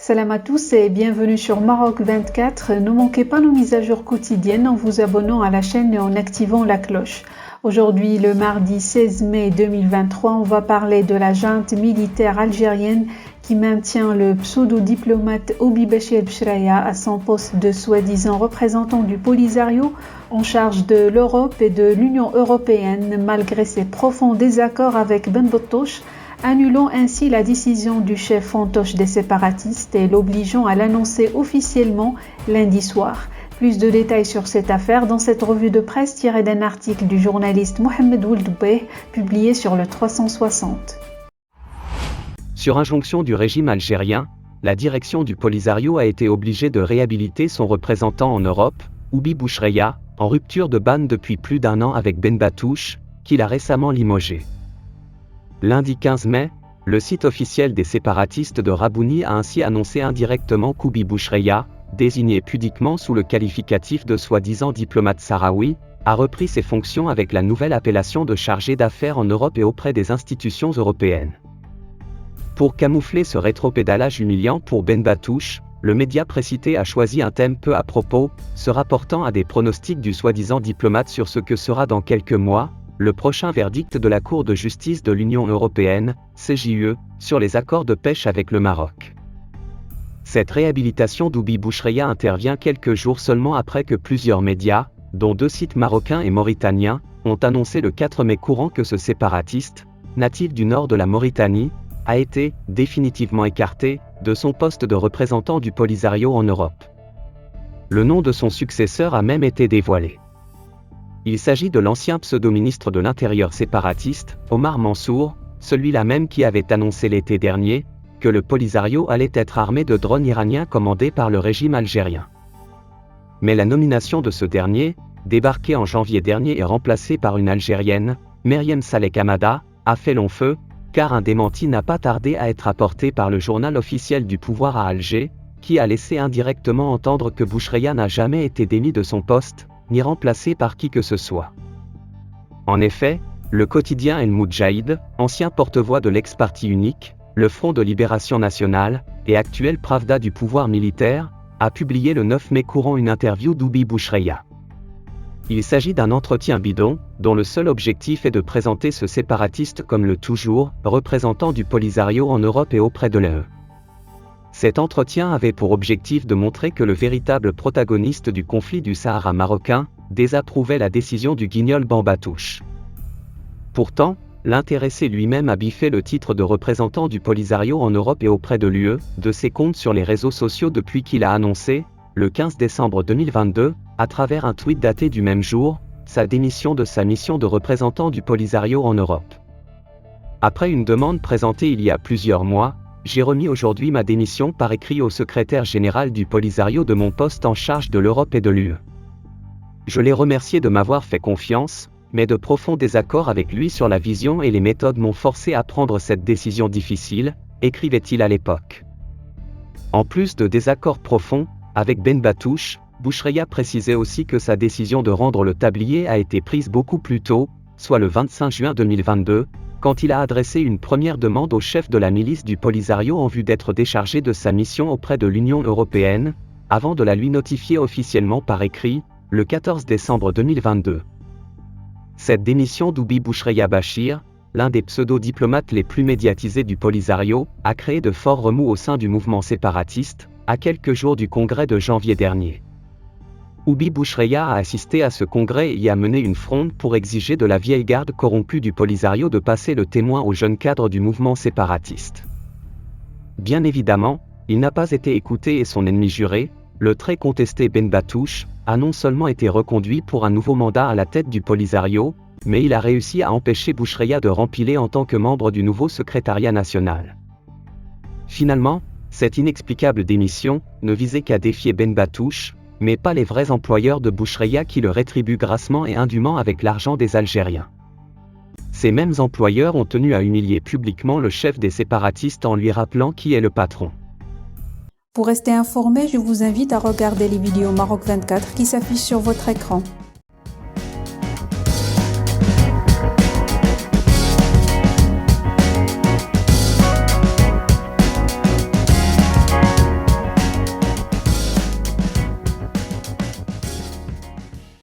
Salam à tous et bienvenue sur Maroc 24. Ne manquez pas nos mises à jour quotidiennes en vous abonnant à la chaîne et en activant la cloche. Aujourd'hui, le mardi 16 mai 2023, on va parler de la junte militaire algérienne qui maintient le pseudo-diplomate Houbi Bachir Bchraya à son poste de soi-disant représentant du Polisario en charge de l'Europe et de l'Union européenne malgré ses profonds désaccords avec Ben Bottouche, annulant ainsi la décision du chef fantoche des séparatistes et l'obligeant à l'annoncer officiellement lundi soir. Plus de détails sur cette affaire dans cette revue de presse tirée d'un article du journaliste Mohamed Oueldoubeh publié sur le 360. Sur injonction du régime algérien, la direction du Polisario a été obligée de réhabiliter son représentant en Europe, Houbi Bouchreya, en rupture de ban depuis plus d'un an avec Ben Bottouche, qu'il a récemment limogé. Lundi 15 mai, le site officiel des séparatistes de Rabbouni a ainsi annoncé indirectement qu'Houbi Bouchreya, désigné pudiquement sous le qualificatif de soi-disant diplomate sahraoui, a repris ses fonctions avec la nouvelle appellation de chargé d'affaires en Europe et auprès des institutions européennes. Pour camoufler ce rétropédalage humiliant pour Ben Bottouche, le média précité a choisi un thème peu à propos, se rapportant à des pronostics du soi-disant diplomate sur ce que sera dans quelques mois, le prochain verdict de la Cour de justice de l'Union européenne, CJUE, sur les accords de pêche avec le Maroc. Cette réhabilitation d'Houbi Bouchreya intervient quelques jours seulement après que plusieurs médias, dont deux sites marocains et mauritaniens, ont annoncé le 4 mai courant que ce séparatiste, natif du nord de la Mauritanie, a été définitivement écarté de son poste de représentant du Polisario en Europe. Le nom de son successeur a même été dévoilé. Il s'agit de l'ancien pseudo-ministre de l'Intérieur séparatiste, Omar Mansour, celui-là même qui avait annoncé l'été dernier que le Polisario allait être armé de drones iraniens commandés par le régime algérien. Mais la nomination de ce dernier, débarqué en janvier dernier et remplacé par une Algérienne, Meriem Saleh Hamada, a fait long feu, car un démenti n'a pas tardé à être apporté par le journal officiel du pouvoir à Alger, qui a laissé indirectement entendre que Bouchreya n'a jamais été démis de son poste, ni remplacé par qui que ce soit. En effet, le quotidien El Moudjahid, ancien porte-voix de l'ex-parti unique, le Front de Libération Nationale, et actuel Pravda du pouvoir militaire, a publié le 9 mai courant une interview d'Houbi Bouchreya. Il s'agit d'un entretien bidon, dont le seul objectif est de présenter ce séparatiste comme le toujours représentant du Polisario en Europe et auprès de l'UE. Cet entretien avait pour objectif de montrer que le véritable protagoniste du conflit du Sahara marocain désapprouvait la décision du guignol Ben Bottouche. Pourtant, l'intéressé lui-même a biffé le titre de représentant du Polisario en Europe et auprès de l'UE de ses comptes sur les réseaux sociaux depuis qu'il a annoncé, le 15 décembre 2022, à travers un tweet daté du même jour, sa démission de sa mission de représentant du Polisario en Europe. Après une demande présentée il y a plusieurs mois, j'ai remis aujourd'hui ma démission par écrit au secrétaire général du Polisario de mon poste en charge de l'Europe et de l'UE. Je l'ai remercié de m'avoir fait confiance, mais de profonds désaccords avec lui sur la vision et les méthodes m'ont forcé à prendre cette décision difficile, écrivait-il à l'époque. En plus de désaccords profonds, avec Ben Bottouche, Bouchreya précisait aussi que sa décision de rendre le tablier a été prise beaucoup plus tôt, soit le 25 juin 2022, quand il a adressé une première demande au chef de la milice du Polisario en vue d'être déchargé de sa mission auprès de l'Union européenne, avant de la lui notifier officiellement par écrit, le 14 décembre 2022. Cette démission d'Houbi Bouchreya Bachir, l'un des pseudo-diplomates les plus médiatisés du Polisario, a créé de forts remous au sein du mouvement séparatiste, à quelques jours du congrès de janvier dernier. Houbi Bouchreya a assisté à ce congrès et y a mené une fronde pour exiger de la vieille garde corrompue du Polisario de passer le témoin aux jeunes cadres du mouvement séparatiste. Bien évidemment, il n'a pas été écouté et son ennemi juré, le très contesté Ben Bottouche, a non seulement été reconduit pour un nouveau mandat à la tête du Polisario, mais il a réussi à empêcher Bouchreya de rempiler en tant que membre du nouveau secrétariat national. Finalement, cette inexplicable démission ne visait qu'à défier Ben Bottouche, mais pas les vrais employeurs de Bouchreya qui le rétribuent grassement et indûment avec l'argent des Algériens. Ces mêmes employeurs ont tenu à humilier publiquement le chef des séparatistes en lui rappelant qui est le patron. Pour rester informé, je vous invite à regarder les vidéos Maroc 24 qui s'affichent sur votre écran.